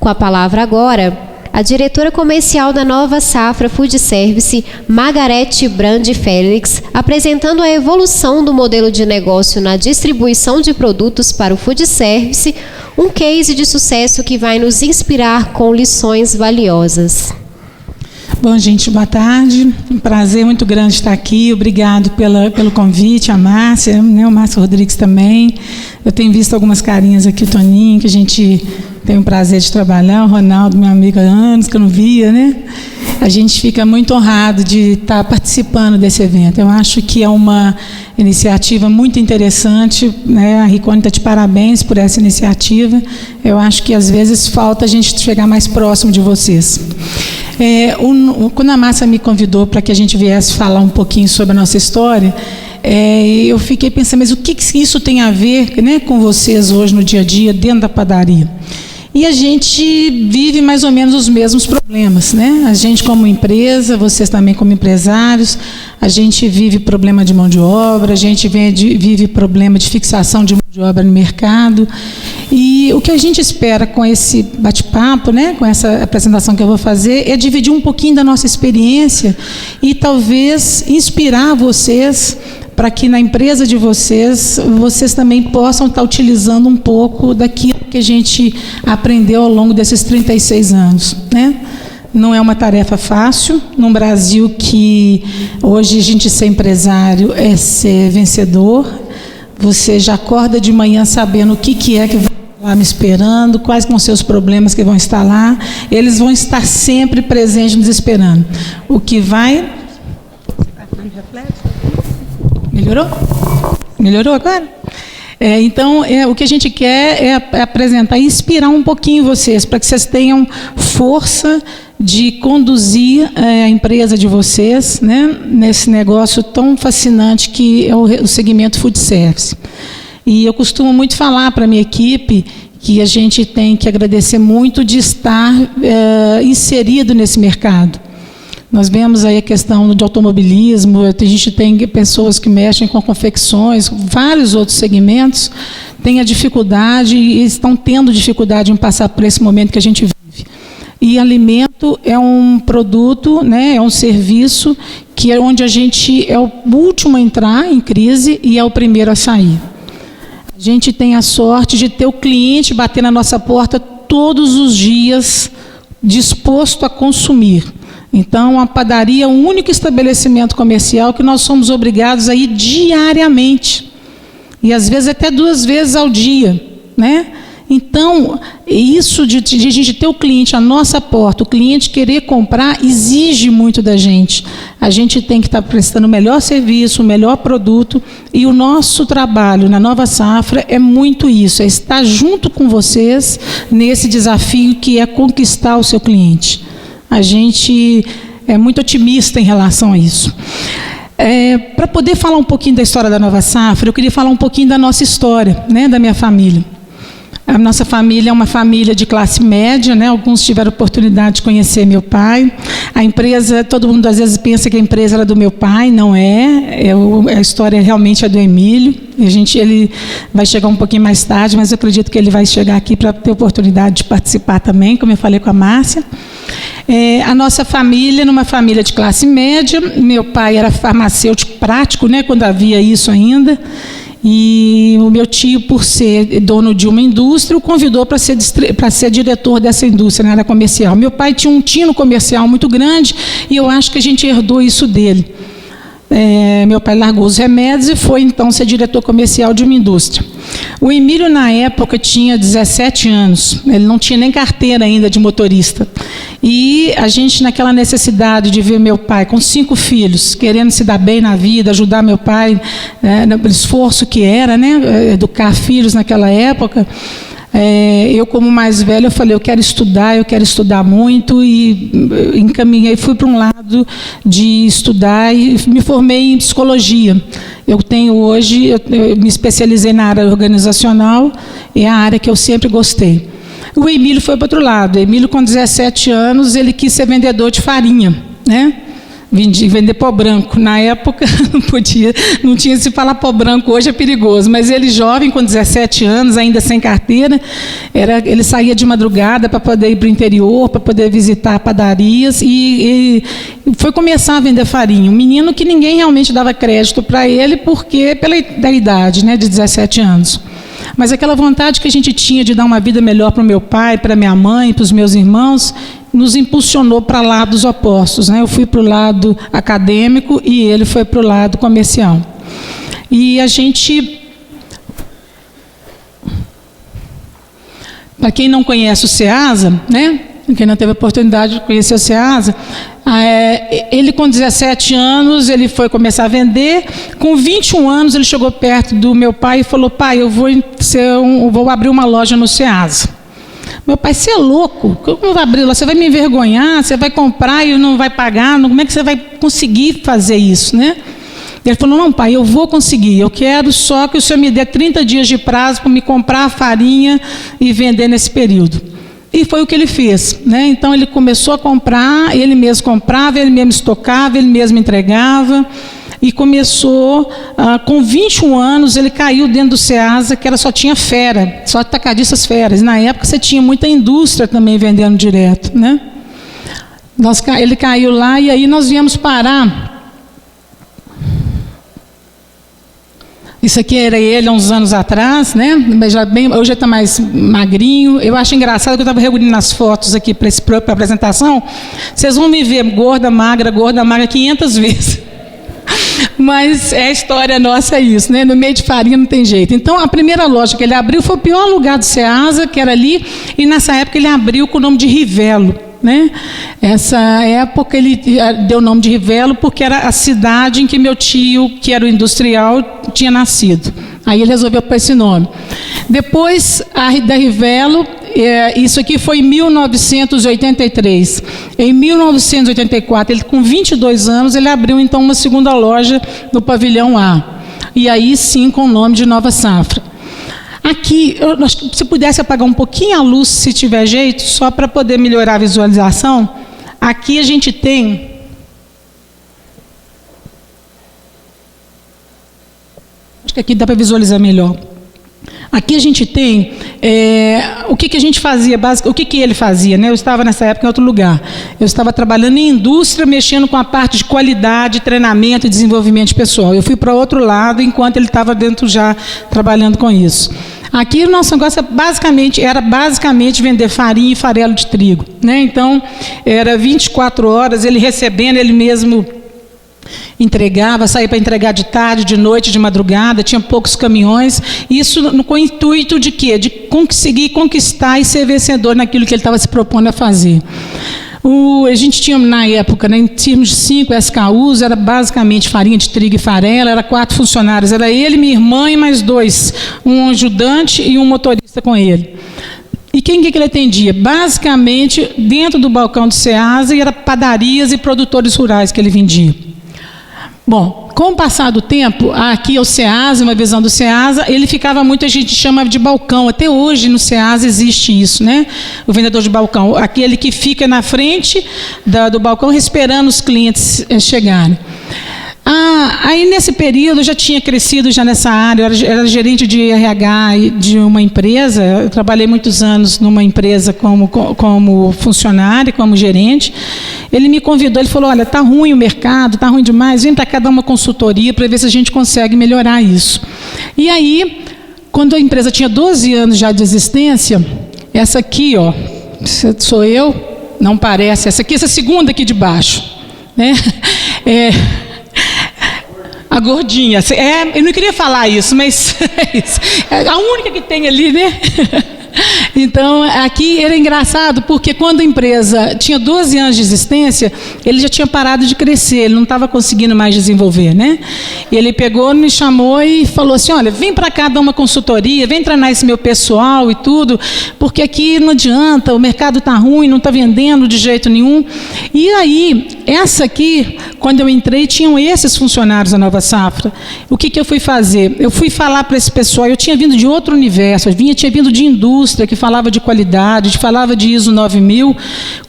Com a palavra agora, a diretora comercial da Nova Safra Food Service, Margarete Brandi Félix, apresentando a evolução do modelo de negócio na distribuição de produtos para o food service, um case de sucesso que vai nos inspirar com lições valiosas. Bom, gente, boa tarde. Um prazer muito grande estar aqui. Obrigado pelo convite, a Márcia, né, o Márcio Rodrigues também. Eu tenho visto algumas carinhas aqui, o Toninho, que a gente tem o prazer de trabalhar, o Ronaldo, meu amigo há anos, que eu não via, né? A gente fica muito honrado de estar participando desse evento. Eu acho que é uma iniciativa muito interessante, né? A Ricone está de parabéns por essa iniciativa. Eu acho que, às vezes, falta a gente chegar mais próximo de vocês. Quando a Márcia me convidou para que a gente viesse falar um pouquinho sobre a nossa história, eu fiquei pensando, mas o que isso tem a ver, né, com vocês hoje no dia a dia, dentro da padaria? E a gente vive mais ou menos os mesmos problemas, né? A gente como empresa, vocês também como empresários, a gente vive problema de mão de obra, a gente vive problema de fixação de mão de obra no mercado. E o que a gente espera com esse bate-papo, né, com essa apresentação que eu vou fazer, é dividir um pouquinho da nossa experiência e talvez inspirar vocês para que na empresa de vocês também possam estar utilizando um pouco daquilo que a gente aprendeu ao longo desses 36 anos, né? Não é uma tarefa fácil, num Brasil que hoje a gente ser empresário é ser vencedor. Você já acorda de manhã sabendo o que é que vai lá me esperando, quais vão ser os problemas que vão estar lá. Eles vão estar sempre presentes nos esperando. O que vai... Melhorou? Melhorou agora? Então, o que a gente quer é apresentar e inspirar um pouquinho vocês, para que vocês tenham força de conduzir a empresa de vocês, né, nesse negócio tão fascinante que é o segmento food service. E eu costumo muito falar para a minha equipe que a gente tem que agradecer muito de estar inserido nesse mercado. Nós vemos aí a questão de automobilismo, a gente tem pessoas que mexem com confecções, vários outros segmentos têm a dificuldade e estão tendo dificuldade em passar por esse momento que a gente vive. E alimento é um produto, né, é um serviço que é onde a gente é o último a entrar em crise e é o primeiro a sair. A gente tem a sorte de ter o cliente bater na nossa porta todos os dias, disposto a consumir. Então, a padaria é o único estabelecimento comercial que nós somos obrigados a ir diariamente. E, às vezes, até 2 vezes ao dia, né? Então, isso de a gente ter o cliente à nossa porta, o cliente querer comprar, exige muito da gente. A gente tem que estar prestando o melhor serviço, o melhor produto, e o nosso trabalho na Nova Safra é muito isso, é estar junto com vocês nesse desafio que é conquistar o seu cliente. A gente é muito otimista em relação a isso. Para poder falar um pouquinho da história da Nova Safra, eu queria falar um pouquinho da nossa história, né, da minha família. A nossa família é uma família de classe média, né? Alguns tiveram a oportunidade de conhecer meu pai. A empresa, todo mundo às vezes pensa que a empresa era do meu pai, não é. A história realmente é do Emílio. Ele vai chegar um pouquinho mais tarde, mas eu acredito que ele vai chegar aqui para ter oportunidade de participar também, como eu falei com a Márcia. A nossa família, numa família de classe média, meu pai era farmacêutico prático, né? Quando havia isso ainda. E o meu tio, por ser dono de uma indústria, o convidou para ser diretor dessa indústria na área comercial. Meu pai tinha um tino comercial muito grande e eu acho que a gente herdou isso dele. Meu pai largou os remédios e foi, então, ser diretor comercial de uma indústria. O Emílio, na época, tinha 17 anos. Ele não tinha nem carteira ainda de motorista. E a gente, naquela necessidade de ver meu pai com 5 filhos, querendo se dar bem na vida, ajudar meu pai, no esforço que era, né, educar filhos naquela época, eu, como mais velha, eu falei, eu quero estudar muito, e encaminhei, fui para um lado de estudar e me formei em psicologia. Eu me especializei na área organizacional, é a área que eu sempre gostei. O Emílio foi para outro lado. O Emílio, com 17 anos, ele quis ser vendedor de farinha, né? vender pó branco. Na época não podia, não tinha se falar pó branco, hoje é perigoso, mas ele jovem, com 17 anos, ainda sem carteira, ele saía de madrugada para poder ir para o interior, para poder visitar padarias e foi começar a vender farinha. Um menino que ninguém realmente dava crédito para ele, porque da idade, né, de 17 anos. Mas aquela vontade que a gente tinha de dar uma vida melhor para o meu pai, para minha mãe, para os meus irmãos, nos impulsionou para lados opostos, né? Eu fui para o lado acadêmico e ele foi para o lado comercial. E a gente, para quem não conhece o SEASA, né? Quem não teve a oportunidade de conhecer o SEASA, ele com 17 anos, ele foi começar a vender. Com 21 anos, ele chegou perto do meu pai e falou: pai, eu vou abrir uma loja no SEASA. Meu pai: você é louco? Como vai abrir lá? Você vai me envergonhar? Você vai comprar e não vai pagar? Como é que você vai conseguir fazer isso, né? Ele falou: não, pai, eu vou conseguir. Eu quero só que o senhor me dê 30 dias de prazo para me comprar a farinha e vender nesse período. E foi o que ele fez, né? Então ele começou a comprar, ele mesmo comprava, ele mesmo estocava, ele mesmo entregava. E começou, com 21 anos, ele caiu dentro do SEASA, que só tinha fera, só atacadistas feras. Na época você tinha muita indústria também vendendo direto, né? Ele caiu lá e aí nós viemos parar. Isso aqui era ele há uns anos atrás, né? Hoje está mais magrinho. Eu acho engraçado que eu estava reunindo as fotos aqui para a apresentação. Vocês vão me ver gorda, magra 500 vezes. Mas a história nossa é isso, né? No meio de farinha não tem jeito. Então, a primeira loja que ele abriu foi o pior lugar do SEASA, que era ali, e nessa época ele abriu com o nome de Rivelo, né? Essa época ele deu o nome de Rivelo porque era a cidade em que meu tio, que era o industrial, tinha nascido. Aí ele resolveu pôr esse nome. Depois, da Rivelo, isso aqui foi em 1983. Em 1984, ele com 22 anos, ele abriu então uma segunda loja no pavilhão A. E aí sim com o nome de Nova Safra. Aqui, se pudesse apagar um pouquinho a luz, se tiver jeito, só para poder melhorar a visualização. Aqui a gente tem... Acho que aqui dá para visualizar melhor. Aqui a gente tem o que a gente fazia, o que ele fazia, né? Eu estava nessa época em outro lugar. Eu estava trabalhando em indústria, mexendo com a parte de qualidade, treinamento e desenvolvimento pessoal. Eu fui para outro lado, enquanto ele estava dentro já trabalhando com isso. Aqui o nosso negócio era basicamente vender farinha e farelo de trigo, né? Então, era 24 horas, ele recebendo, ele mesmo entregava, saía para entregar de tarde, de noite, de madrugada, tinha poucos caminhões, isso com o intuito de quê? De conseguir conquistar e ser vencedor naquilo que ele estava se propondo a fazer. A gente tinha na época, né, em termos de 5 SKUs, era basicamente farinha de trigo e farelo, era 4 funcionários, era ele, minha irmã e mais 2, um ajudante e um motorista com ele. E quem que ele atendia? Basicamente, dentro do balcão do SEASA, era padarias e produtores rurais que ele vendia. Bom, com o passar do tempo, aqui é o SEASA, uma visão do SEASA, ele ficava muito, a gente chama de balcão. Até hoje no SEASA existe isso, né? O vendedor de balcão, aquele que fica na frente do balcão esperando os clientes chegarem. Aí nesse período eu já tinha crescido já nessa área, eu era gerente de RH de uma empresa, eu trabalhei muitos anos numa empresa como funcionário, como gerente. Ele me convidou, ele falou: olha, está ruim o mercado, está ruim demais, vem para cá dar uma consultoria para ver se a gente consegue melhorar isso. E aí, quando a empresa tinha 12 anos já de existência, essa aqui, ó, sou eu, não parece, essa segunda aqui de baixo, né? A gordinha. Eu não queria falar isso, mas é isso. É a única que tem ali, né? Então, aqui era engraçado, porque quando a empresa tinha 12 anos de existência, ele já tinha parado de crescer, ele não estava conseguindo mais desenvolver, né? E ele pegou, me chamou e falou assim: olha, vem para cá dar uma consultoria, vem treinar esse meu pessoal e tudo, porque aqui não adianta, o mercado está ruim, não está vendendo de jeito nenhum. E aí, essa aqui, quando eu entrei, tinham esses funcionários da Nova Safra. O que eu fui fazer? Eu fui falar para esse pessoal, eu tinha vindo de outro universo, tinha vindo de indústria, que falava de qualidade, falava de ISO 9000.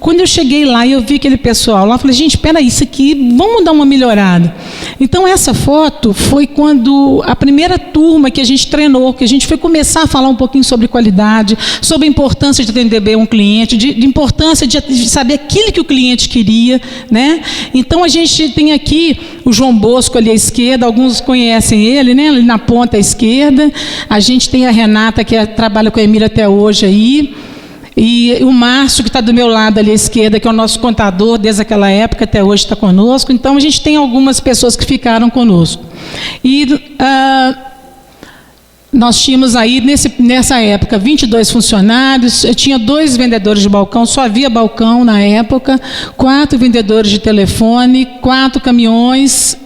Quando eu cheguei lá e eu vi aquele pessoal lá, eu falei, gente, espera aí, isso aqui, vamos dar uma melhorada. Então, essa foto foi quando a primeira turma que a gente treinou, que a gente foi começar a falar um pouquinho sobre qualidade, sobre a importância de atender bem um cliente, de importância de saber aquilo que o cliente queria, né? Então, a gente tem aqui o João Bosco ali à esquerda, alguns conhecem ele, né? Ali na ponta à esquerda. A gente tem a Renata, que trabalha com a Emília até hoje aí. E o Márcio, que está do meu lado ali à esquerda, que é o nosso contador desde aquela época, até hoje está conosco. Então, a gente tem algumas pessoas que ficaram conosco. E nós tínhamos aí, nessa época, 22 funcionários, eu tinha 2 vendedores de balcão, só havia balcão na época, 4 vendedores de telefone, 4 caminhões,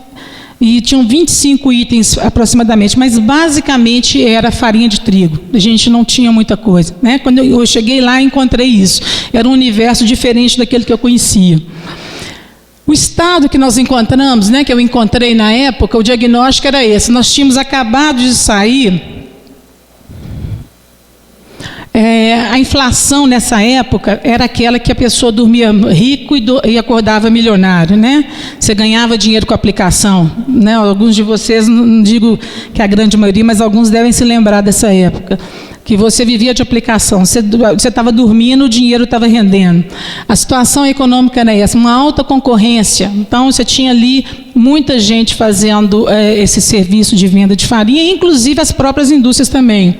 e tinham 25 itens aproximadamente, mas basicamente era farinha de trigo. A gente não tinha muita coisa, né? Quando eu cheguei lá, encontrei isso. Era um universo diferente daquele que eu conhecia. O estado que nós encontramos, né, que eu encontrei na época, o diagnóstico era esse. Nós tínhamos acabado de sair. A inflação nessa época era aquela que a pessoa dormia rico e acordava milionário, né? Você ganhava dinheiro com a aplicação, né? Alguns de vocês, não digo que a grande maioria, mas alguns devem se lembrar dessa época, que você vivia de aplicação, você estava dormindo, o dinheiro estava rendendo. A situação econômica era essa, uma alta concorrência. Então, você tinha ali muita gente fazendo esse serviço de venda de farinha, inclusive as próprias indústrias também.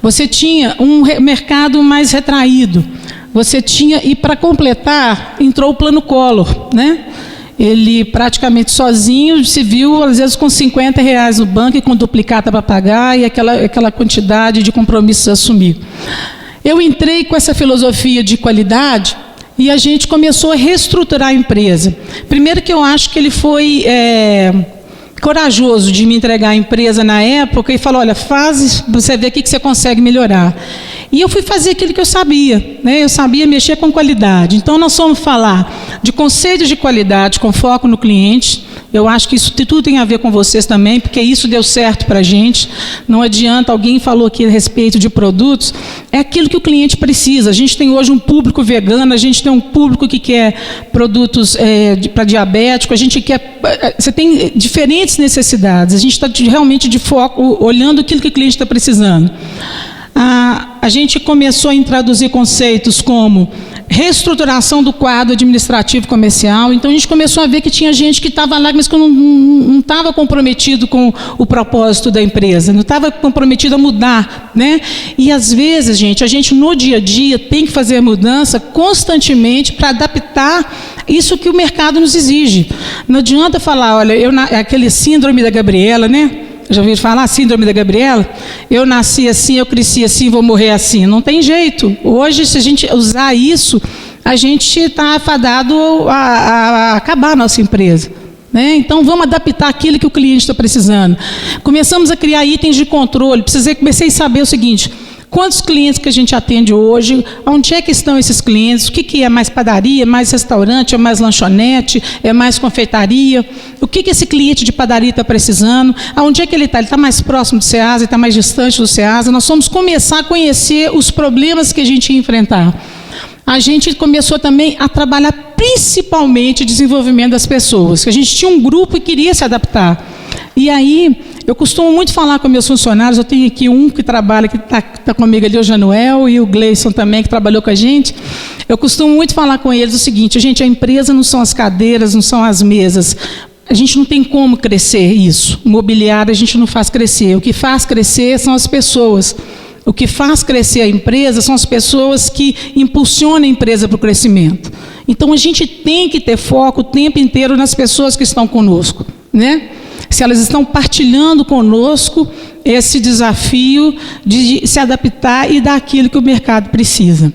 Você tinha um mercado mais retraído. Você tinha, e para completar, entrou o Plano Collor, né? Ele praticamente sozinho se viu, às vezes, com R$50 no banco e com duplicata para pagar e aquela quantidade de compromissos a assumir. Eu entrei com essa filosofia de qualidade e a gente começou a reestruturar a empresa. Primeiro que eu acho que ele foi corajoso de me entregar a empresa na época e falou, olha, faz, você vê aqui que você consegue melhorar. E eu fui fazer aquilo que eu sabia, né? Eu sabia mexer com qualidade. Então, nós vamos falar de conceitos de qualidade com foco no cliente. Eu acho que isso tudo tem a ver com vocês também, porque isso deu certo para a gente. Não adianta, alguém falou aqui a respeito de produtos, é aquilo que o cliente precisa. A gente tem hoje um público vegano, a gente tem um público que quer produtos para diabético, a gente quer... Você tem diferentes necessidades, a gente está realmente de foco, olhando aquilo que o cliente está precisando. A gente começou a introduzir conceitos como reestruturação do quadro administrativo comercial. Então, a gente começou a ver que tinha gente que estava lá, mas que não estava comprometido com o propósito da empresa, não estava comprometido a mudar, né? E, às vezes, a gente no dia a dia tem que fazer mudança constantemente para adaptar isso que o mercado nos exige. Não adianta falar, olha, aquele síndrome da Gabriela, né? Já ouviram falar síndrome da Gabriela? Eu nasci assim, eu cresci assim, vou morrer assim. Não tem jeito. Hoje, se a gente usar isso, a gente está afadado a acabar a nossa empresa, né? Então, vamos adaptar aquilo que o cliente está precisando. Começamos a criar itens de controle. Comecei a saber o seguinte... Quantos clientes que a gente atende hoje? Onde é que estão esses clientes? O que é mais padaria, mais restaurante, é mais lanchonete, é mais confeitaria? O que esse cliente de padaria está precisando? Aonde é que ele está? Ele está mais próximo do SEASA, ele está mais distante do SEASA? Nós vamos começar a conhecer os problemas que a gente ia enfrentar. A gente começou também a trabalhar principalmente o desenvolvimento das pessoas, que a gente tinha um grupo e queria se adaptar. E aí, eu costumo muito falar com meus funcionários, eu tenho aqui um que trabalha, que está comigo ali, o Januel, e o Gleison também, que trabalhou com a gente. Eu costumo muito falar com eles o seguinte, gente, a empresa não são as cadeiras, não são as mesas. A gente não tem como crescer isso. O mobiliário a gente não faz crescer. O que faz crescer são as pessoas. O que faz crescer a empresa são as pessoas que impulsionam a empresa para o crescimento. Então, a gente tem que ter foco o tempo inteiro nas pessoas que estão conosco, né? Se elas estão partilhando conosco esse desafio de se adaptar e dar aquilo que o mercado precisa.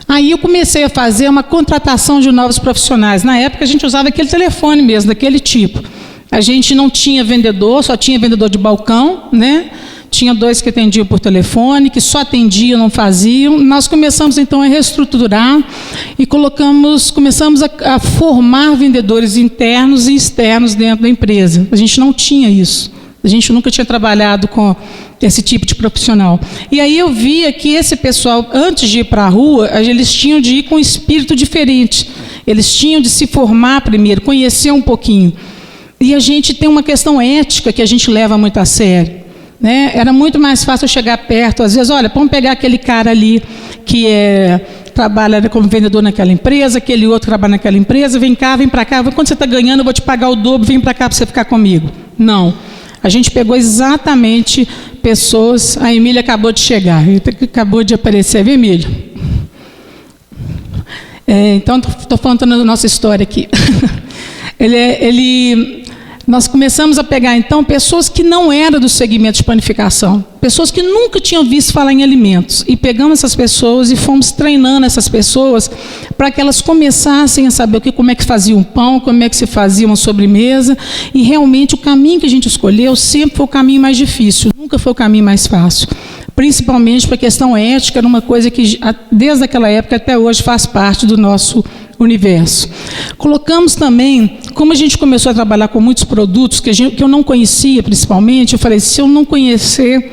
Aí eu comecei a fazer uma contratação de novos profissionais. Na época a gente usava aquele telefone mesmo, daquele tipo. A gente não tinha vendedor, só tinha vendedor de balcão, né? tinha 2 que atendiam por telefone, que só atendiam, não faziam. Nós começamos então a reestruturar e começamos a formar vendedores internos e externos dentro da empresa. A gente não tinha isso. A gente nunca tinha trabalhado com esse tipo de profissional. E aí eu via que esse pessoal, antes de ir para a rua, eles tinham de ir com um espírito diferente. Eles tinham de se formar primeiro, conhecer um pouquinho. E a gente tem uma questão ética que a gente leva muito a sério, né? Era muito mais fácil eu chegar perto, às vezes, olha, vamos pegar aquele cara ali que trabalha como vendedor naquela empresa, aquele outro que trabalha naquela empresa, vem cá, vem para cá, quando você está ganhando, eu vou te pagar o dobro, vem para cá para você ficar comigo. Não. A gente pegou exatamente pessoas. A Emília acabou de chegar, acabou de aparecer, viu, Emília? Então, estou contando a nossa história aqui. Nós começamos a pegar, então, pessoas que não eram do segmento de panificação, pessoas que nunca tinham visto falar em alimentos, e pegamos essas pessoas e fomos treinando essas pessoas para que elas começassem a saber como é que fazia um pão, como é que se fazia uma sobremesa, e realmente o caminho que a gente escolheu sempre foi o caminho mais difícil, nunca foi o caminho mais fácil. Principalmente para a questão ética, era uma coisa que desde aquela época até hoje faz parte do nosso universo. Colocamos também, como a gente começou a trabalhar com muitos produtos que eu não conhecia principalmente, eu falei, se eu não conhecer,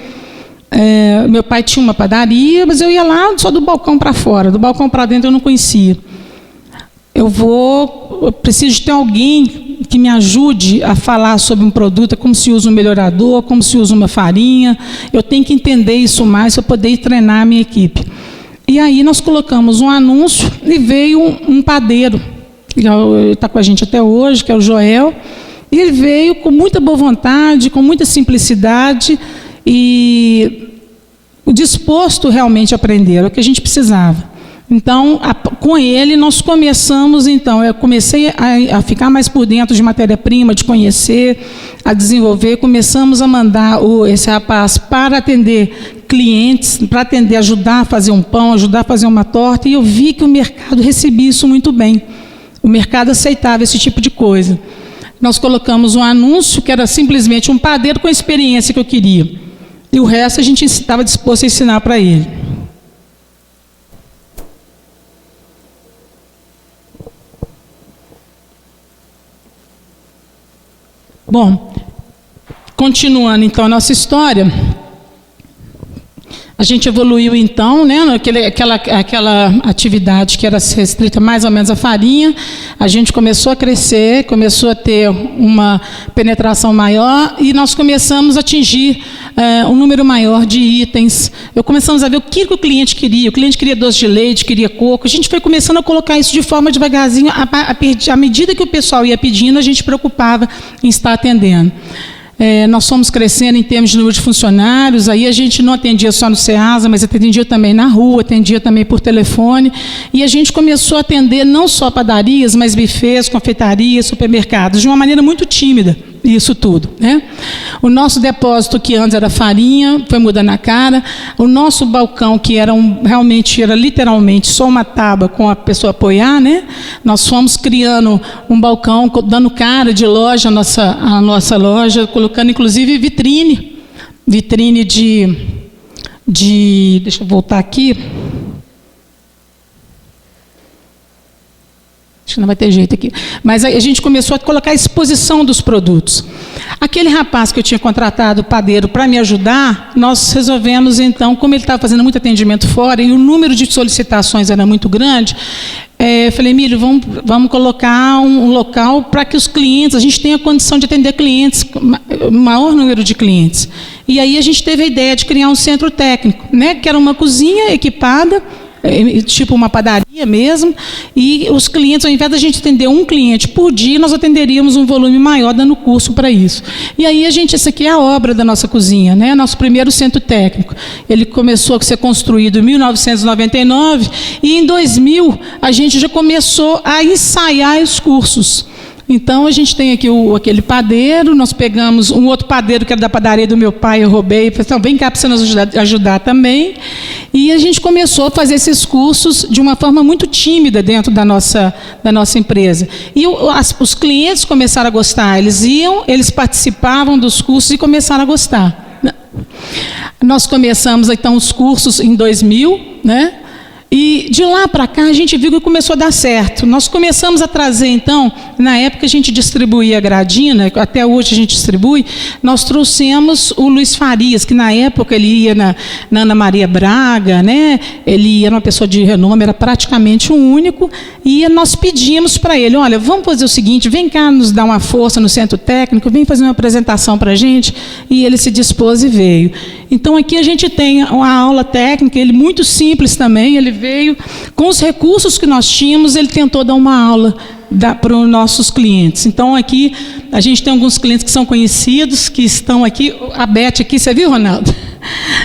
meu pai tinha uma padaria, mas eu ia lá só do balcão para fora, do balcão para dentro eu não conhecia. Eu preciso de ter alguém que me ajude a falar sobre um produto, como se usa um melhorador, como se usa uma farinha. Eu tenho que entender isso mais para poder treinar a minha equipe. E aí nós colocamos um anúncio e veio um padeiro, que está com a gente até hoje, que é o Joel, e ele veio com muita boa vontade, com muita simplicidade e disposto realmente a aprender, era o que a gente precisava. Então, com ele, nós começamos, então, eu comecei a ficar mais por dentro de matéria-prima, de conhecer, a desenvolver, começamos a mandar esse rapaz para atender clientes, para atender, ajudar a fazer um pão, ajudar a fazer uma torta, e eu vi que o mercado recebia isso muito bem. O mercado aceitava esse tipo de coisa. Nós colocamos um anúncio que era simplesmente um padeiro com a experiência que eu queria. E o resto a gente estava disposto a ensinar para ele. Bom, continuando então a nossa história, a gente evoluiu então, né, aquela atividade que era restrita mais ou menos à farinha, a gente começou a crescer, começou a ter uma penetração maior e nós começamos a atingir um número maior de itens. Começamos a ver o que o cliente queria doce de leite, queria coco, a gente foi começando a colocar isso de forma devagarzinho, à medida que o pessoal ia pedindo, a gente preocupava em estar atendendo. Nós fomos crescendo em termos de número de funcionários, aí a gente não atendia só no SEASA, mas atendia também na rua, atendia também por telefone, e a gente começou a atender não só padarias, mas bufês, confeitarias, supermercados, de uma maneira muito tímida, isso tudo, né? O nosso depósito, que antes era farinha, foi mudando a cara, o nosso balcão, que realmente era literalmente só uma tábua com a pessoa apoiar, né? Nós fomos criando um balcão, dando cara de loja, a nossa loja, colocando inclusive vitrine deixa eu voltar aqui. Acho que não vai ter jeito aqui. Mas a gente começou a colocar a exposição dos produtos. Aquele rapaz que eu tinha contratado, o padeiro, para me ajudar, nós resolvemos então, como ele estava fazendo muito atendimento fora e o número de solicitações era muito grande, eu falei, Emílio, vamos colocar um local para que os clientes, a gente tenha condição de atender clientes, maior número de clientes. E aí a gente teve a ideia de criar um centro técnico, né, que era uma cozinha equipada, tipo uma padaria mesmo, e os clientes, ao invés da gente atender um cliente por dia, nós atenderíamos um volume maior, dando curso para isso. E aí essa aqui é a obra da nossa cozinha, né? Nosso primeiro centro técnico. Ele começou a ser construído em 1999, e em 2000 a gente já começou a ensaiar os cursos. Então, a gente tem aqui aquele padeiro, nós pegamos um outro padeiro que era da padaria do meu pai, eu roubei, falei, então, vem cá para você nos ajudar também. E a gente começou a fazer esses cursos de uma forma muito tímida dentro da nossa empresa. E os clientes começaram a gostar, eles participavam dos cursos e começaram a gostar. Nós começamos, então, os cursos em 2000, né? E de lá para cá a gente viu que começou a dar certo. Nós começamos a trazer, então, na época a gente distribuía a Gradina, até hoje a gente distribui, nós trouxemos o Luiz Farias, que na época ele ia na Ana Maria Braga, né? Ele era uma pessoa de renome, era praticamente o único, e nós pedimos para ele, olha, vamos fazer o seguinte, vem cá nos dar uma força no centro técnico, vem fazer uma apresentação para a gente, e ele se dispôs e veio. Então aqui a gente tem uma aula técnica, ele muito simples também, ele veio com os recursos que nós tínhamos, ele tentou dar uma aula para os nossos clientes. Então aqui a gente tem alguns clientes que são conhecidos, que estão aqui, a Beth aqui, você viu, Ronaldo?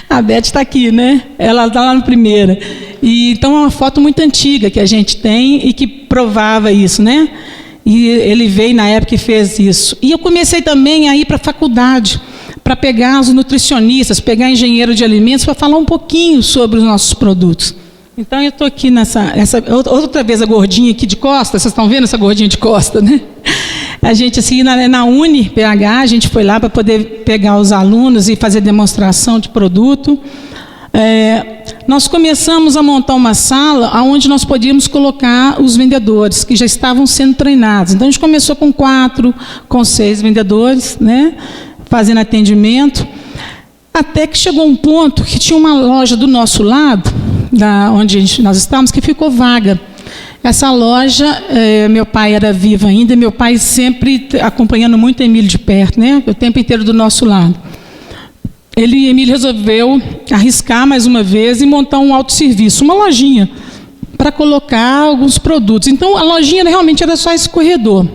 A Beth está aqui, né? Ela está lá no primeira. E, então é uma foto muito antiga que a gente tem e que provava isso, né? E ele veio na época e fez isso. E eu comecei também a ir para a faculdade, para pegar os nutricionistas, pegar engenheiro de alimentos, para falar um pouquinho sobre os nossos produtos. Então, eu estou aqui outra vez a gordinha aqui de costa, vocês estão vendo essa gordinha de costa, né? A gente, assim, na UniPH, a gente foi lá para poder pegar os alunos e fazer demonstração de produto. Nós começamos a montar uma sala onde nós podíamos colocar os vendedores, que já estavam sendo treinados. Então, a gente começou com 4, com 6 vendedores, né? Fazendo atendimento, até que chegou um ponto que tinha uma loja do nosso lado, onde nós estávamos, que ficou vaga. Essa loja, meu pai era vivo ainda, meu pai sempre acompanhando muito Emílio de perto, né? O tempo inteiro do nosso lado. Emílio resolveu arriscar mais uma vez e montar um autosserviço, uma lojinha, para colocar alguns produtos. Então, a lojinha realmente era só esse corredor.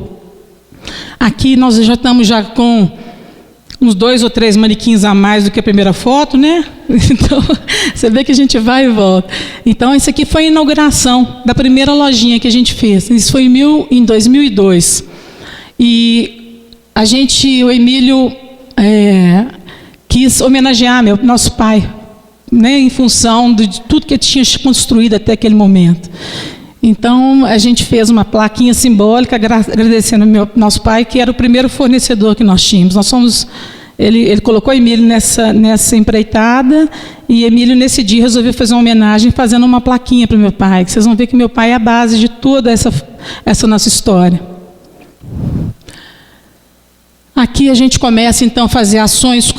Aqui nós já estamos com uns 2 ou 3 manequins a mais do que a primeira foto, né? Então, você vê que a gente vai e volta. Então, isso aqui foi a inauguração da primeira lojinha que a gente fez. Isso foi em 2002. E o Emílio quis homenagear nosso pai, né, em função de tudo que ele tinha construído até aquele momento. Então, a gente fez uma plaquinha simbólica agradecendo nosso pai, que era o primeiro fornecedor que nós tínhamos. Ele colocou Emílio nessa empreitada, e Emílio, nesse dia, resolveu fazer uma homenagem fazendo uma plaquinha para o meu pai, que vocês vão ver que meu pai é a base de toda essa nossa história. Aqui a gente começa, então, a fazer ações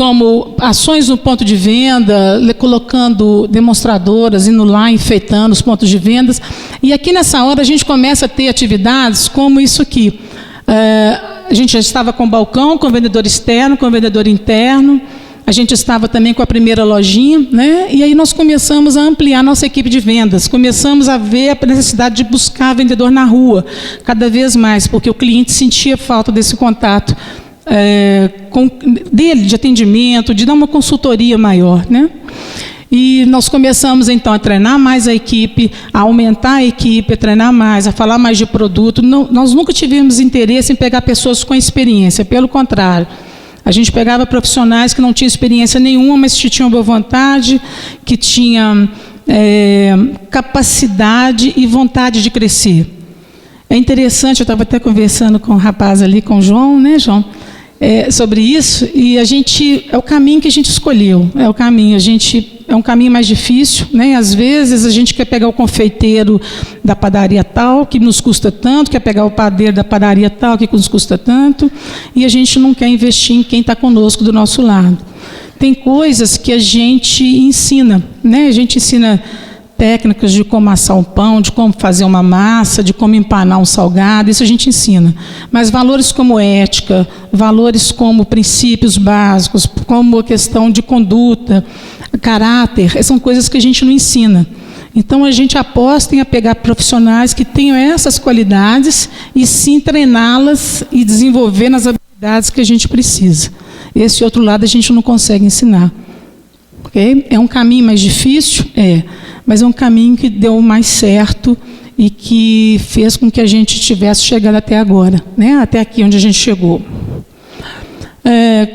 no ponto de venda, colocando demonstradoras, indo lá, enfeitando os pontos de vendas. E aqui, nessa hora, a gente começa a ter atividades como isso aqui. A gente já estava com balcão, com vendedor externo, com vendedor interno. A gente estava também com a primeira lojinha, né? E aí nós começamos a ampliar nossa equipe de vendas. Começamos a ver a necessidade de buscar vendedor na rua, cada vez mais, porque o cliente sentia falta desse contato dele, de atendimento, de dar uma consultoria maior, né? E nós começamos, então, a treinar mais a equipe, a aumentar a equipe, a treinar mais, a falar mais de produto. Nós nunca tivemos interesse em pegar pessoas com experiência, pelo contrário. A gente pegava profissionais que não tinham experiência nenhuma, mas que tinham boa vontade, que tinham capacidade e vontade de crescer. É interessante, eu estava até conversando com o rapaz ali, com o João, né, João? Sobre isso, e é o caminho que a gente escolheu, é um caminho mais difícil, né? Às vezes a gente quer pegar o confeiteiro da padaria tal, que nos custa tanto, quer pegar o padeiro da padaria tal, que nos custa tanto, e a gente não quer investir em quem está conosco do nosso lado. Tem coisas que a gente ensina, né? A gente ensina técnicas de como assar um pão, de como fazer uma massa, de como empanar um salgado, isso a gente ensina. Mas valores como ética, valores como princípios básicos, como a questão de conduta, caráter, são coisas que a gente não ensina. Então, a gente aposta em pegar profissionais que tenham essas qualidades e sim treiná-las e desenvolver nas habilidades que a gente precisa. Esse outro lado a gente não consegue ensinar. Okay? É um caminho mais difícil? Mas é um caminho que deu mais certo e que fez com que a gente tivesse chegado até agora, né? Até aqui onde a gente chegou.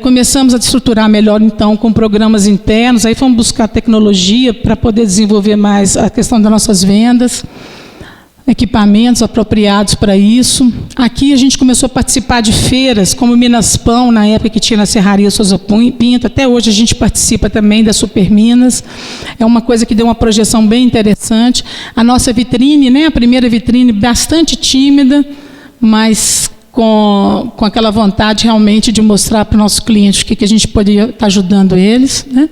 Começamos a estruturar melhor, então, com programas internos, aí fomos buscar tecnologia para poder desenvolver mais a questão das nossas vendas. equipamentos apropriados para isso. Aqui a gente começou a participar de feiras, como Minas Pão, na época que tinha na Serraria Souza Pinto. Até hoje a gente participa também da Super Minas. É uma coisa que deu uma projeção bem interessante. A nossa vitrine, né, a primeira vitrine, bastante tímida, mas com aquela vontade realmente de mostrar para o nosso cliente o que a gente poderia estar ajudando eles, né?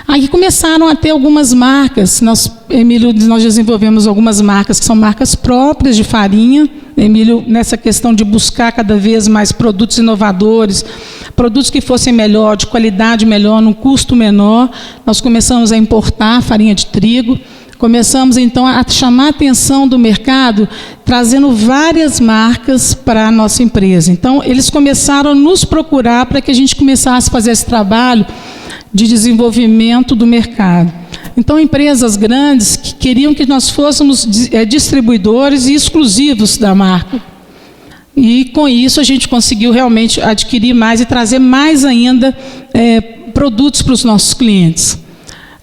Aí começaram a ter algumas marcas. Emílio, nós desenvolvemos algumas marcas que são marcas próprias de farinha. Emílio, nessa questão de buscar cada vez mais produtos inovadores, produtos que fossem melhor, de qualidade melhor, num custo menor, nós começamos a importar farinha de trigo. Começamos, então, a chamar a atenção do mercado, trazendo várias marcas para a nossa empresa. Então, eles começaram a nos procurar para que a gente começasse a fazer esse trabalho de desenvolvimento do mercado. Então, empresas grandes que queriam que nós fôssemos distribuidores e exclusivos da marca. E, com isso, a gente conseguiu realmente adquirir mais e trazer mais ainda produtos para os nossos clientes.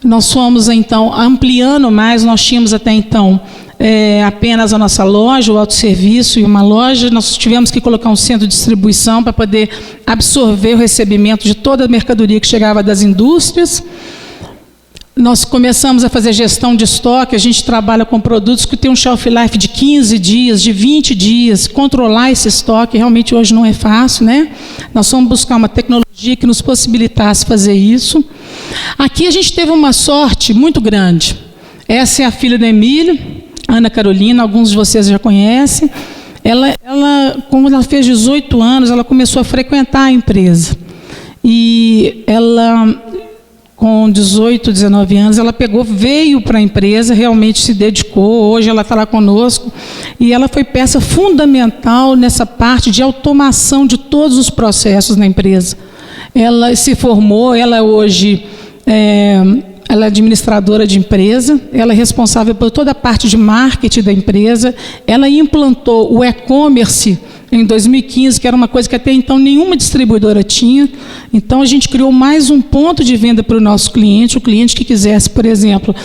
Nós fomos, então, ampliando mais. Nós tínhamos até então apenas a nossa loja, o autosserviço e uma loja. Nós tivemos que colocar um centro de distribuição para poder absorver o recebimento de toda a mercadoria que chegava das indústrias. Nós começamos a fazer gestão de estoque. A gente trabalha com produtos que têm um shelf life de 15 dias, de 20 dias. Controlar esse estoque realmente hoje não é fácil, né? Nós fomos buscar uma tecnologia que nos possibilitasse fazer isso. Aqui a gente teve uma sorte muito grande. Essa é a filha da Emílio, Ana Carolina, alguns de vocês já conhecem. Ela, quando ela fez 18 anos, ela começou a frequentar a empresa. E ela, com 18, 19 anos, ela veio para a empresa, realmente se dedicou. Hoje ela está lá conosco. E ela foi peça fundamental nessa parte de automação de todos os processos na empresa. Ela se formou, ela hoje ela é administradora de empresa, ela é responsável por toda a parte de marketing da empresa. Ela implantou o e-commerce em 2015, que era uma coisa que até então nenhuma distribuidora tinha. Então, a gente criou mais um ponto de venda para o nosso cliente. O cliente que quisesse, por exemplo,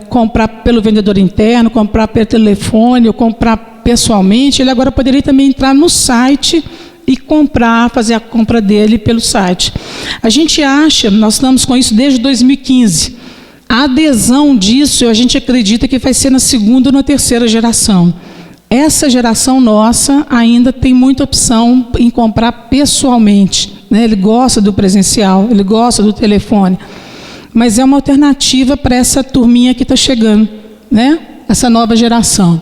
comprar pelo vendedor interno, comprar pelo telefone ou comprar pessoalmente, ele agora poderia também entrar no site e fazer a compra dele pelo site. A gente acha, nós estamos com isso desde 2015, a adesão disso, a gente acredita que vai ser na segunda ou na terceira geração. Essa geração nossa ainda tem muita opção em comprar pessoalmente, né? Ele gosta do presencial, ele gosta do telefone, mas é uma alternativa para essa turminha que está chegando, né? Essa nova geração.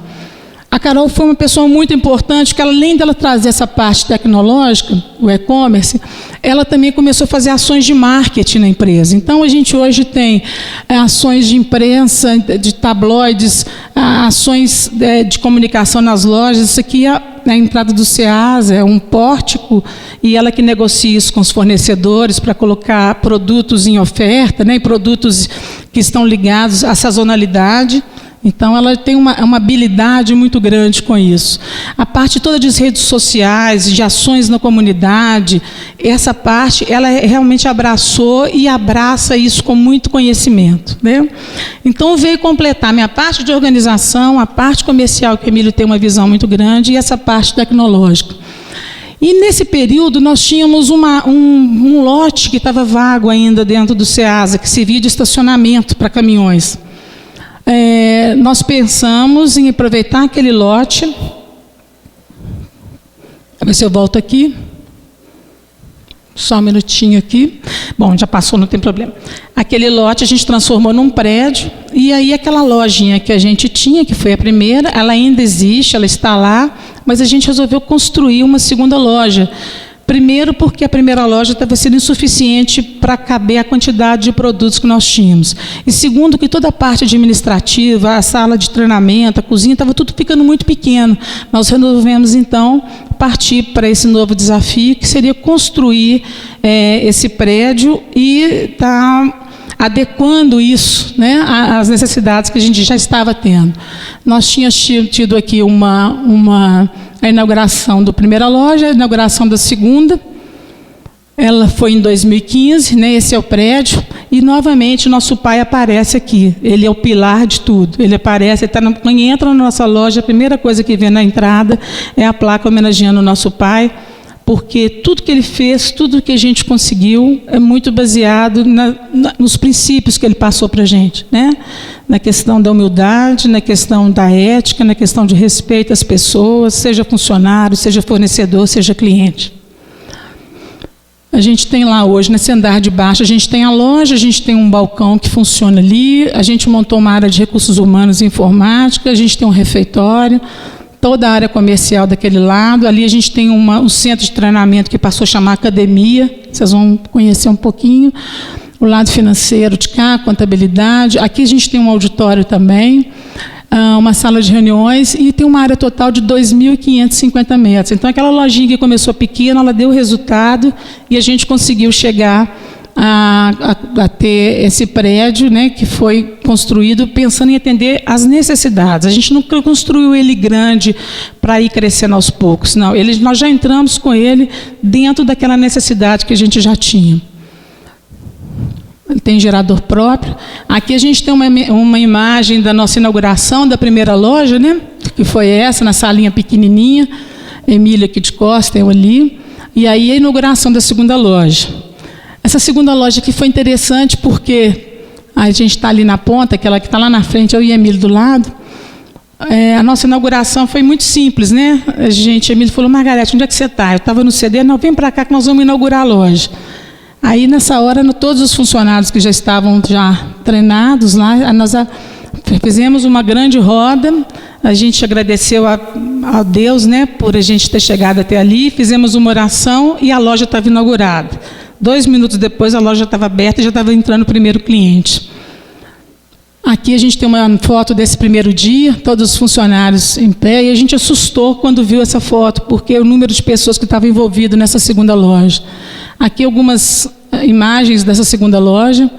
A Carol foi uma pessoa muito importante, porque além dela trazer essa parte tecnológica, o e-commerce, ela também começou a fazer ações de marketing na empresa. Então, a gente hoje tem ações de imprensa, de tabloides, ações de comunicação nas lojas. Isso aqui é a entrada do Ceasa, é um pórtico, e ela que negocia isso com os fornecedores para colocar produtos em oferta, né, e produtos que estão ligados à sazonalidade. Então, ela tem uma habilidade muito grande com isso. A parte toda de redes sociais, de ações na comunidade, essa parte, ela realmente abraçou e abraça isso com muito conhecimento, né? Então, veio completar a minha parte de organização, a parte comercial, que o Emílio tem uma visão muito grande, e essa parte tecnológica. E, nesse período, nós tínhamos um lote que estava vago ainda dentro do Ceasa, que servia de estacionamento para caminhões. Nós pensamos em aproveitar aquele lote. Ver se eu volto aqui. Só um minutinho aqui. Bom, já passou, não tem problema. Aquele lote a gente transformou num prédio. E aí aquela lojinha que a gente tinha, que foi a primeira, ela ainda existe, ela está lá. Mas a gente resolveu construir uma segunda loja. Primeiro, porque a primeira loja estava sendo insuficiente para caber a quantidade de produtos que nós tínhamos. E segundo, que toda a parte administrativa, a sala de treinamento, a cozinha, estava tudo ficando muito pequeno. Nós resolvemos, então, partir para esse novo desafio, que seria construir esse prédio e estar adequando isso, né, às necessidades que a gente já estava tendo. Nós tínhamos tido aqui a inauguração da primeira loja, a inauguração da segunda. Ela foi em 2015, né? Esse é o prédio. E, novamente, nosso pai aparece aqui. Ele é o pilar de tudo. Ele aparece, quando entra na nossa loja, a primeira coisa que vem na entrada é a placa homenageando o nosso pai, porque tudo que ele fez, tudo que a gente conseguiu, é muito baseado nos princípios que ele passou para a gente, né? Na questão da humildade, na questão da ética, na questão de respeito às pessoas, seja funcionário, seja fornecedor, seja cliente. A gente tem lá hoje, nesse andar de baixo, a gente tem a loja, a gente tem um balcão que funciona ali, a gente montou uma área de recursos humanos e informática, a gente tem um refeitório, toda a área comercial daquele lado. Ali a gente tem um centro de treinamento que passou a chamar academia, vocês vão conhecer um pouquinho. O lado financeiro de cá, contabilidade. Aqui a gente tem um auditório também, uma sala de reuniões e tem uma área total de 2.550 metros. Então aquela lojinha que começou pequena, ela deu resultado e a gente conseguiu chegar a ter esse prédio, né, que foi construído pensando em atender às necessidades. A gente não construiu ele grande para ir crescendo aos poucos, não. Nós já entramos com ele dentro daquela necessidade que a gente já tinha. Ele tem gerador próprio. Aqui a gente tem uma imagem da nossa inauguração da primeira loja, né, que foi essa, na salinha pequenininha. Emília aqui de Costa, eu ali. E aí a inauguração da segunda loja. Essa segunda loja aqui foi interessante porque a gente está ali na ponta, aquela que está lá na frente, eu e a Emília do lado. A nossa inauguração foi muito simples, né? A Emília falou, Margarete, onde é que você está? Eu estava no CD, não, vem para cá que nós vamos inaugurar a loja. Aí, nessa hora, todos os funcionários que já estavam treinados lá, nós fizemos uma grande roda, a gente agradeceu a Deus, né, por a gente ter chegado até ali, fizemos uma oração e a loja estava inaugurada. 2 minutos depois, a loja estava aberta e já estava entrando o primeiro cliente. Aqui a gente tem uma foto desse primeiro dia, todos os funcionários em pé, e a gente assustou quando viu essa foto, porque o número de pessoas que estavam envolvidas nessa segunda loja. Aqui algumas imagens dessa segunda loja.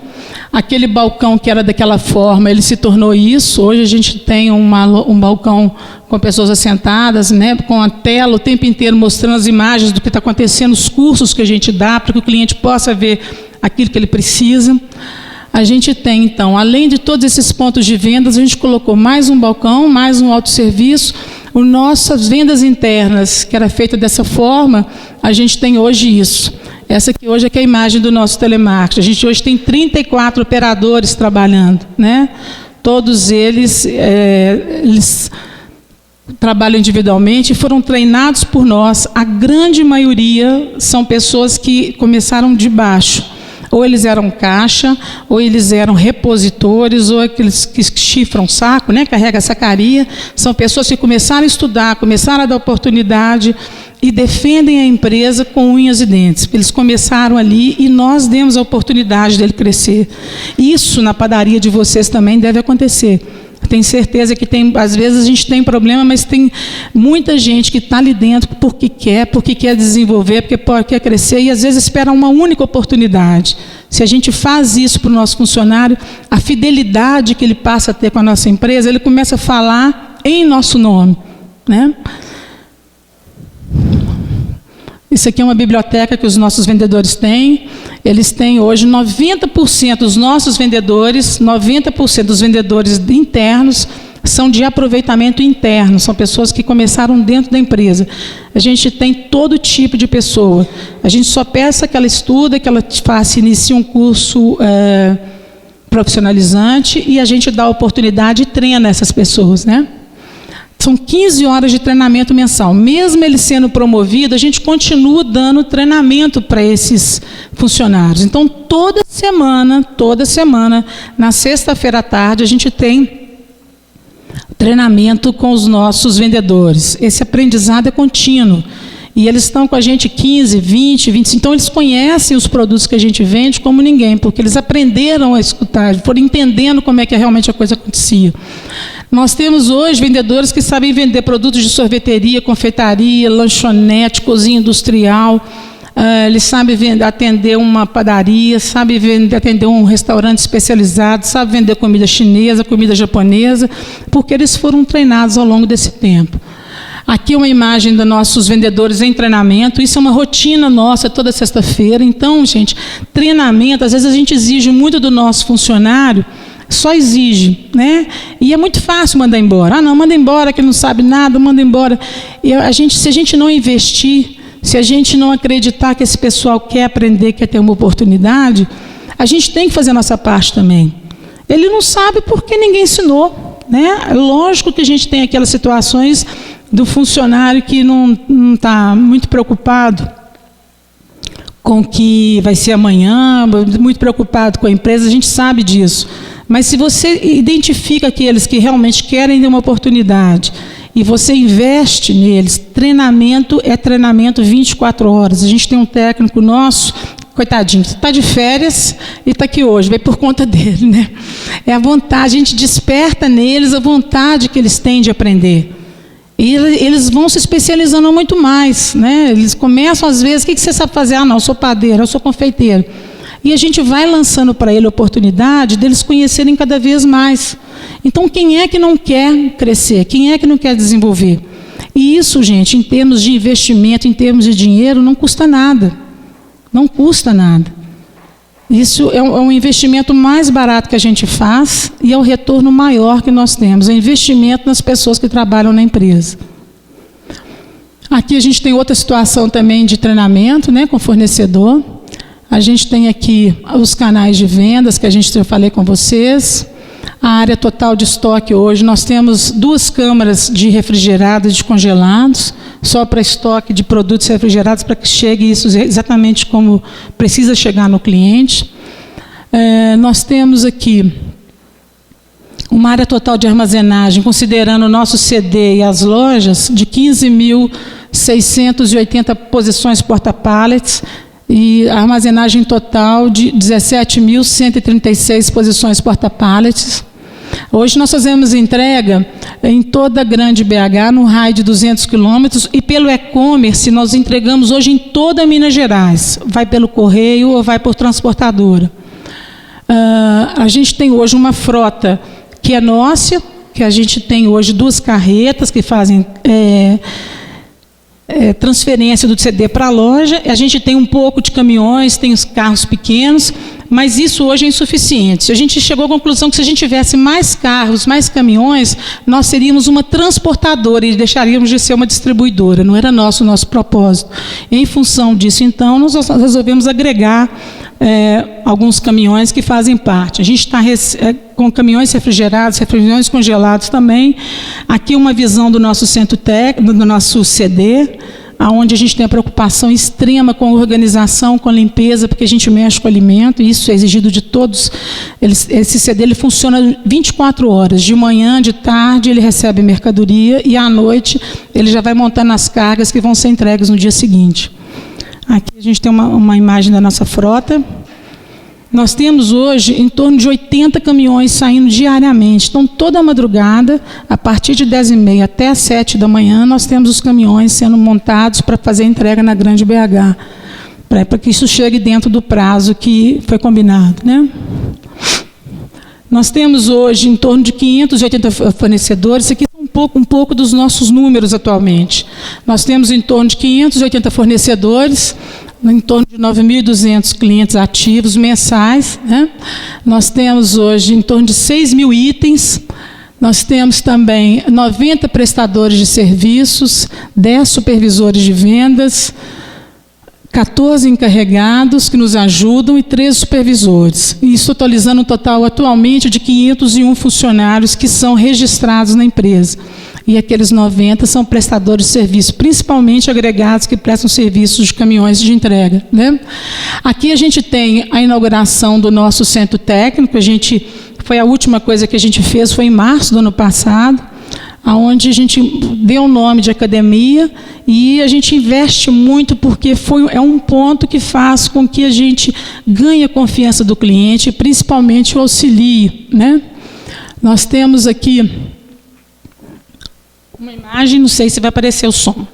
Aquele balcão que era daquela forma, ele se tornou isso. Hoje a gente tem um balcão com pessoas assentadas, né, com a tela o tempo inteiro mostrando as imagens do que está acontecendo, os cursos que a gente dá, para que o cliente possa ver aquilo que ele precisa. A gente tem, então, além de todos esses pontos de vendas, a gente colocou mais um balcão, mais um autosserviço. Nossas vendas internas, que era feita dessa forma, a gente tem hoje isso. Essa aqui hoje é que é a imagem do nosso telemarketing. A gente hoje tem 34 operadores trabalhando, né? Todos eles trabalham individualmente e foram treinados por nós. A grande maioria são pessoas que começaram de baixo. Ou eles eram caixa, ou eles eram repositores, ou aqueles que chifram saco, né? Carrega sacaria. São pessoas que começaram a estudar, começaram a dar oportunidade e defendem a empresa com unhas e dentes. Eles começaram ali e nós demos a oportunidade dele crescer. Isso na padaria de vocês também deve acontecer. Tenho certeza que às vezes a gente tem problema, mas tem muita gente que está ali dentro porque quer desenvolver, porque quer crescer e às vezes espera uma única oportunidade. Se a gente faz isso para o nosso funcionário, a fidelidade que ele passa a ter com a nossa empresa, ele começa a falar em nosso nome, né? Isso aqui é uma biblioteca que os nossos vendedores têm. Eles têm hoje 90% dos nossos vendedores, 90% dos vendedores internos são de aproveitamento interno, são pessoas que começaram dentro da empresa. A gente tem todo tipo de pessoa. A gente só peça que ela estuda, que ela inicie um curso profissionalizante e a gente dá a oportunidade e treina essas pessoas, né? São 15 horas de treinamento mensal. Mesmo ele sendo promovido, a gente continua dando treinamento para esses funcionários. Então, toda semana, na sexta-feira à tarde, a gente tem treinamento com os nossos vendedores. Esse aprendizado é contínuo. E eles estão com a gente 15, 20, 25. Então, eles conhecem os produtos que a gente vende como ninguém, porque eles aprenderam a escutar, foram entendendo como é que realmente a coisa acontecia. Nós temos hoje vendedores que sabem vender produtos de sorveteria, confeitaria, lanchonete, cozinha industrial. Eles sabem atender uma padaria, sabem atender um restaurante especializado, sabem vender comida chinesa, comida japonesa, porque eles foram treinados ao longo desse tempo. Aqui é uma imagem dos nossos vendedores em treinamento. Isso é uma rotina nossa toda sexta-feira. Então, gente, treinamento, às vezes a gente exige muito do nosso funcionário, só exige, né? E é muito fácil mandar embora. Ah, não, manda embora que ele não sabe nada, manda embora. E se a gente não investir, se a gente não acreditar que esse pessoal quer aprender, quer ter uma oportunidade, a gente tem que fazer a nossa parte também. Ele não sabe porque ninguém ensinou, né? Lógico que a gente tem aquelas situações do funcionário que não está muito preocupado com o que vai ser amanhã, muito preocupado com a empresa, a gente sabe disso. Mas se você identifica aqueles que realmente querem ter uma oportunidade e você investe neles, treinamento é treinamento 24 horas. A gente tem um técnico nosso, coitadinho, está de férias e está aqui hoje, veio por conta dele, né? É a vontade, a gente desperta neles a vontade que eles têm de aprender. E eles vão se especializando muito mais, né? Eles começam às vezes, o que você sabe fazer? Ah, não, eu sou padeiro, eu sou confeiteiro. E a gente vai lançando para ele a oportunidade deles conhecerem cada vez mais. Então, quem é que não quer crescer? Quem é que não quer desenvolver? E isso, gente, em termos de investimento, em termos de dinheiro, não custa nada. Não custa nada. Isso é um investimento mais barato que a gente faz e é o retorno maior que nós temos. É investimento nas pessoas que trabalham na empresa. Aqui a gente tem outra situação também de treinamento, né, com fornecedor. A gente tem aqui os canais de vendas que eu falei com vocês. A área total de estoque hoje, nós temos 2 câmaras de refrigerados e de congelados, só para estoque de produtos refrigerados, para que chegue isso exatamente como precisa chegar no cliente. Nós temos aqui uma área total de armazenagem, considerando o nosso CD e as lojas, de 15.680 posições porta-pallets, e a armazenagem total de 17.136 posições porta-pallets. Hoje nós fazemos entrega em toda a grande BH, no raio de 200 quilômetros, e pelo e-commerce nós entregamos hoje em toda Minas Gerais. Vai pelo correio ou vai por transportadora. A gente tem hoje uma frota que é nossa, que a gente tem hoje 2 carretas que fazem transferência do CD para a loja. A gente tem um pouco de caminhões, tem os carros pequenos, mas isso hoje é insuficiente. A gente chegou à conclusão que se a gente tivesse mais carros, mais caminhões, nós seríamos uma transportadora e deixaríamos de ser uma distribuidora. Não era o nosso propósito. Em função disso, então, nós resolvemos agregar alguns caminhões que fazem parte. A gente está com caminhões refrigerados, caminhões congelados também. Aqui uma visão do nosso centro técnico, do nosso CD, onde a gente tem a preocupação extrema com a organização, com a limpeza, porque a gente mexe com o alimento, e isso é exigido de todos. Esse CD ele funciona 24 horas, de manhã, de tarde, ele recebe mercadoria, e à noite ele já vai montando as cargas que vão ser entregues no dia seguinte. Aqui a gente tem uma imagem da nossa frota. Nós temos hoje em torno de 80 caminhões saindo diariamente. Então, toda a madrugada, a partir de 10h30 até as 7 da manhã, nós temos os caminhões sendo montados para fazer a entrega na grande BH, para que isso chegue dentro do prazo que foi combinado, né? Nós temos hoje em torno de 580 fornecedores. Isso aqui é um pouco dos nossos números atualmente. Nós temos em torno de 580 fornecedores, em torno de 9.200 clientes ativos mensais, né? Nós temos hoje em torno de 6.000 itens. Nós temos também 90 prestadores de serviços, 10 supervisores de vendas, 14 encarregados que nos ajudam e 13 supervisores. Isso totalizando um total atualmente de 501 funcionários que são registrados na empresa. E aqueles 90 são prestadores de serviço, principalmente agregados que prestam serviços de caminhões de entrega, né? Aqui a gente tem a inauguração do nosso centro técnico. Foi a última coisa que a gente fez, foi em março do ano passado, onde a gente deu o nome de academia, e a gente investe muito porque é um ponto que faz com que a gente ganhe a confiança do cliente, principalmente o auxilie, né? Nós temos aqui uma imagem, não sei se vai aparecer o som.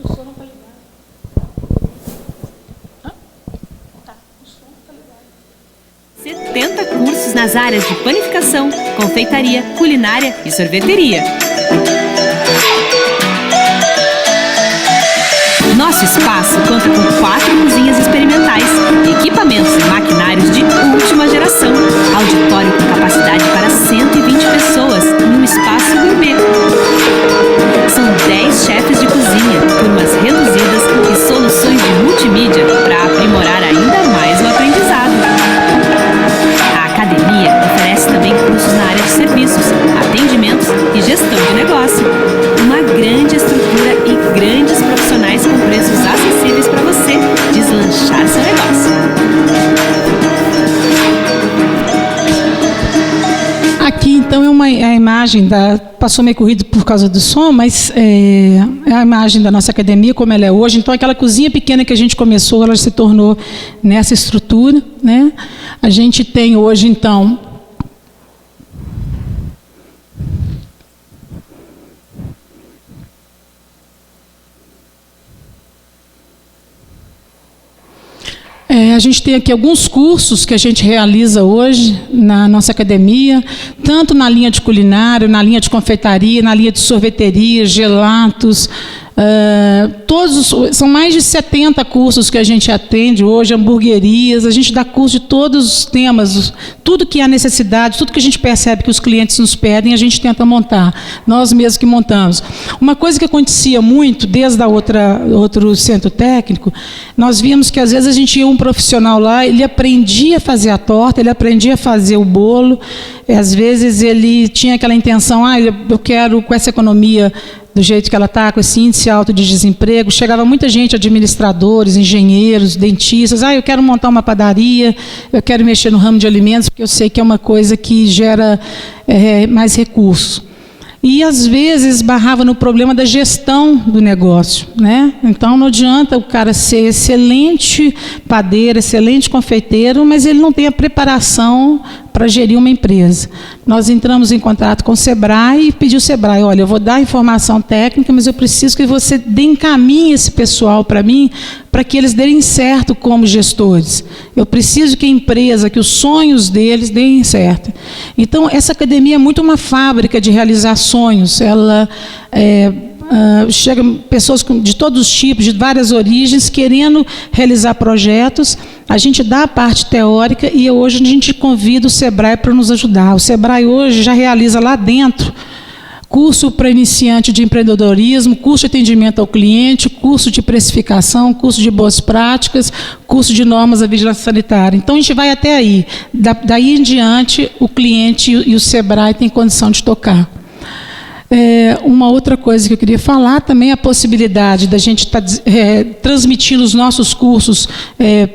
O som não está ligado. 70 cursos nas áreas de panificação, confeitaria, culinária e sorveteria. nosso espaço conta com 4 cozinhas experimentais, equipamentos e maquinários de última geração, auditório com capacidade para 120 pessoas e um espaço gourmet. São 10 chefes de cozinha, turmas reduzidas e soluções de multimídia para aprimorar ainda mais o aprendizado. A academia oferece também cursos na área de serviços, atendimentos e gestão de negócio. Uma grande estrutura e grandes profissionais com preços acessíveis para você deslanchar seu negócio. Aqui, então, é a imagem da... Passou meio corrido por causa do som, mas é a imagem da nossa academia, como ela é hoje. Então, aquela cozinha pequena que a gente começou, ela se tornou nessa estrutura, né? A gente tem hoje, então... A gente tem aqui alguns cursos que a gente realiza hoje na nossa academia, tanto na linha de culinária, na linha de confeitaria, na linha de sorveteria, gelatos, são mais de 70 cursos que a gente atende hoje, hamburguerias, a gente dá curso de todos os temas, tudo que há necessidade, tudo que a gente percebe que os clientes nos pedem, a gente tenta montar, nós mesmos que montamos. Uma coisa que acontecia muito, desde outro centro técnico, nós víamos que às vezes a gente ia um profissional lá, ele aprendia a fazer a torta, ele aprendia a fazer o bolo, às vezes ele tinha aquela intenção, eu quero com essa economia do jeito que ela está, com esse índice alto de desemprego, chegava muita gente, administradores, engenheiros, dentistas, eu quero montar uma padaria, eu quero mexer no ramo de alimentos, porque eu sei que é uma coisa que gera mais recursos. E, às vezes, esbarrava no problema da gestão do negócio, né? Então, não adianta o cara ser excelente padeiro, excelente confeiteiro, mas ele não tem a preparação para gerir uma empresa. Nós entramos em contato com o Sebrae e pediu ao Sebrae, olha, eu vou dar informação técnica, mas eu preciso que você encaminhe esse pessoal para mim, para que eles deem certo como gestores. Eu preciso que a empresa, que os sonhos deles deem certo. Então, essa academia é muito uma fábrica de realizar sonhos. Ela chega pessoas de todos os tipos, de várias origens, querendo realizar projetos. A gente dá a parte teórica e hoje a gente convida o Sebrae para nos ajudar. O Sebrae hoje já realiza lá dentro curso para iniciante de empreendedorismo, curso de atendimento ao cliente, curso de precificação, curso de boas práticas, curso de normas da vigilância sanitária. Então, a gente vai até aí. Daí em diante, o cliente e o Sebrae têm condição de tocar. Uma outra coisa que eu queria falar também é a possibilidade da gente estar transmitindo os nossos cursos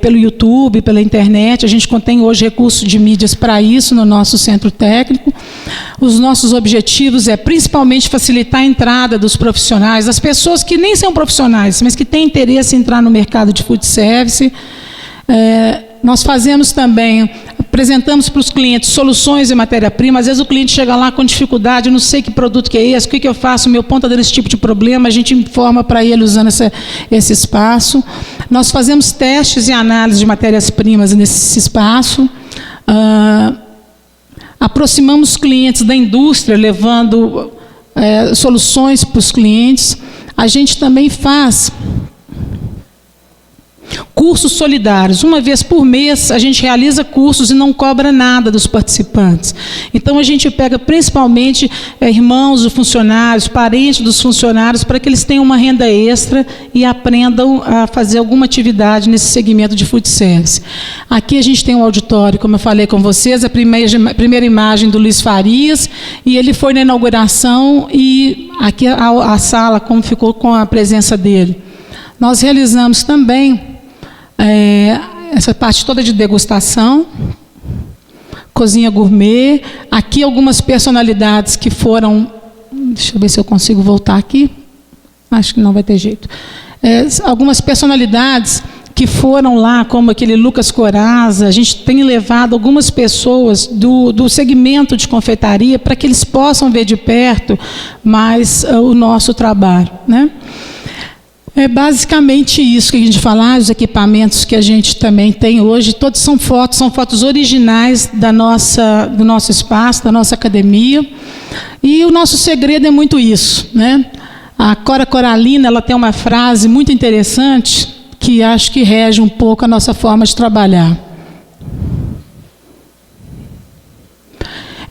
pelo YouTube, pela internet. A gente contém hoje recursos de mídias para isso no nosso centro técnico. Os nossos objetivos é principalmente facilitar a entrada dos profissionais, das pessoas que nem são profissionais, mas que têm interesse em entrar no mercado de food service. Nós fazemos também, apresentamos para os clientes soluções de matéria-prima. Às vezes o cliente chega lá com dificuldade, não sei que produto que é esse, o que eu faço, meu ponto está dando esse tipo de problema, a gente informa para ele usando esse espaço. Nós fazemos testes e análises de matérias-primas nesse espaço. Aproximamos clientes da indústria, levando soluções para os clientes. A gente também faz cursos solidários. Uma vez por mês, a gente realiza cursos e não cobra nada dos participantes. Então, a gente pega principalmente irmãos de funcionários, parentes dos funcionários, para que eles tenham uma renda extra e aprendam a fazer alguma atividade nesse segmento de food service. Aqui a gente tem um auditório, como eu falei com vocês, a primeira imagem do Luiz Farias, e ele foi na inauguração, e aqui a sala, como ficou com a presença dele. Nós realizamos também essa parte toda de degustação, cozinha gourmet. Aqui algumas personalidades que foram... Deixa eu ver se eu consigo voltar aqui. Acho que não vai ter jeito. Algumas personalidades que foram lá, como aquele Lucas Coraza. A gente tem levado algumas pessoas do segmento de confeitaria para que eles possam ver de perto mais o nosso trabalho, né? É basicamente isso que a gente fala. Os equipamentos que a gente também tem hoje, todos são fotos originais do nosso espaço, da nossa academia. E o nosso segredo é muito isso, né? A Cora Coralina, ela tem uma frase muito interessante que acho que rege um pouco a nossa forma de trabalhar.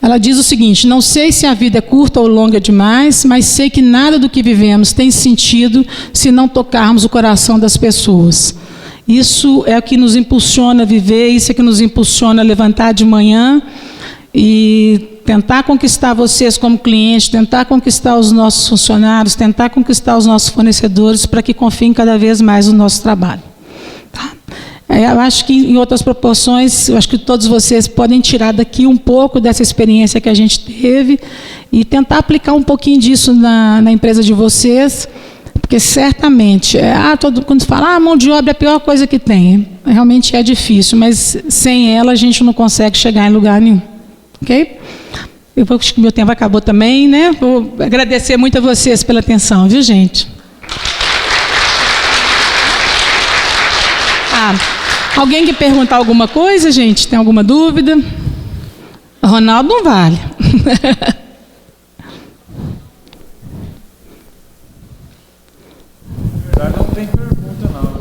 Ela diz o seguinte: não sei se a vida é curta ou longa demais, mas sei que nada do que vivemos tem sentido se não tocarmos o coração das pessoas. Isso é o que nos impulsiona a viver, isso é que nos impulsiona a levantar de manhã e tentar conquistar vocês como clientes, tentar conquistar os nossos funcionários, tentar conquistar os nossos fornecedores para que confiem cada vez mais no nosso trabalho. Tá? Eu acho que em outras proporções, eu acho que todos vocês podem tirar daqui um pouco dessa experiência que a gente teve e tentar aplicar um pouquinho disso na empresa de vocês, porque certamente, quando fala, a mão de obra é a pior coisa que tem, realmente é difícil, mas sem ela a gente não consegue chegar em lugar nenhum. Ok? Eu acho que meu tempo acabou também, né? Vou agradecer muito a vocês pela atenção, viu, gente? Alguém quer perguntar alguma coisa, gente? Tem alguma dúvida? Ronaldo não vale. Na verdade, não tem pergunta, não.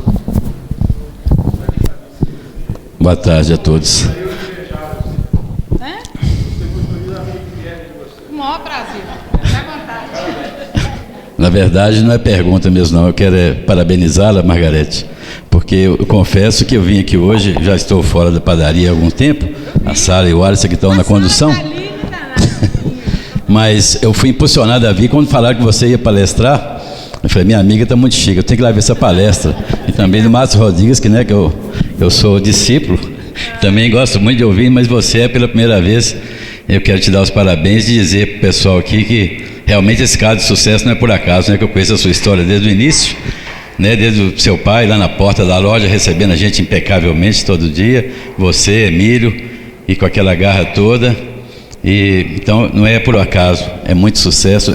Boa tarde a todos. O maior prazer. Fique à vontade. Na verdade, não é pergunta mesmo, não. Eu quero parabenizá-la, Margarete, porque eu confesso que eu vim aqui hoje, já estou fora da padaria há algum tempo, a Sara e o Alisson que estão na condução, mas eu fui impulsionado a vir. Quando falaram que você ia palestrar, eu falei, minha amiga está muito chique, eu tenho que ir lá ver essa palestra. E também do Márcio Rodrigues, que, né, que eu sou discípulo, também gosto muito de ouvir, mas você é pela primeira vez. Eu quero te dar os parabéns e dizer para o pessoal aqui que realmente esse caso de sucesso não é por acaso, né? Que eu conheço a sua história desde o início, né? Desde o seu pai lá na porta da loja, recebendo a gente impecavelmente todo dia, você, Emílio, e com aquela garra toda. Então não é por acaso, é muito sucesso,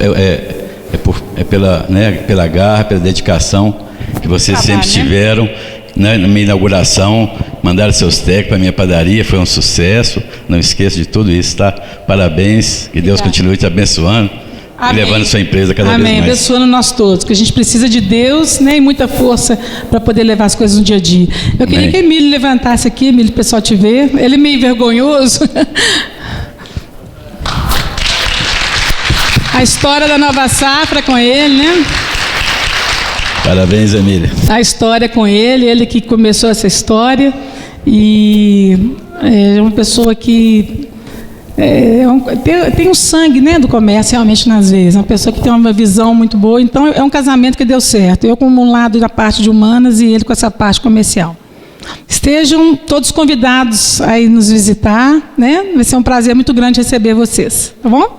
pela garra, pela dedicação que vocês sempre tiveram. Na minha inauguração, mandaram seus técnicos para a minha padaria, foi um sucesso, não esqueça de tudo isso, tá? Parabéns, que Deus continue te abençoando. Amém. E levando sua empresa cada vez mais. Amém, abençoando nós todos, que a gente precisa de Deus, né, e muita força para poder levar as coisas no dia a dia. Eu queria que Emílio levantasse aqui, Emílio, o pessoal te ver, ele é meio vergonhoso. A história da Nova Safra com ele, né? Parabéns, Emília. A história com ele que começou essa história, e é uma pessoa que tem um sangue, né, do comércio realmente nas veias, uma pessoa que tem uma visão muito boa. Então é um casamento que deu certo, eu com um lado da parte de humanas e ele com essa parte comercial. Estejam todos convidados a ir nos visitar, né? Vai ser um prazer muito grande receber vocês, tá bom?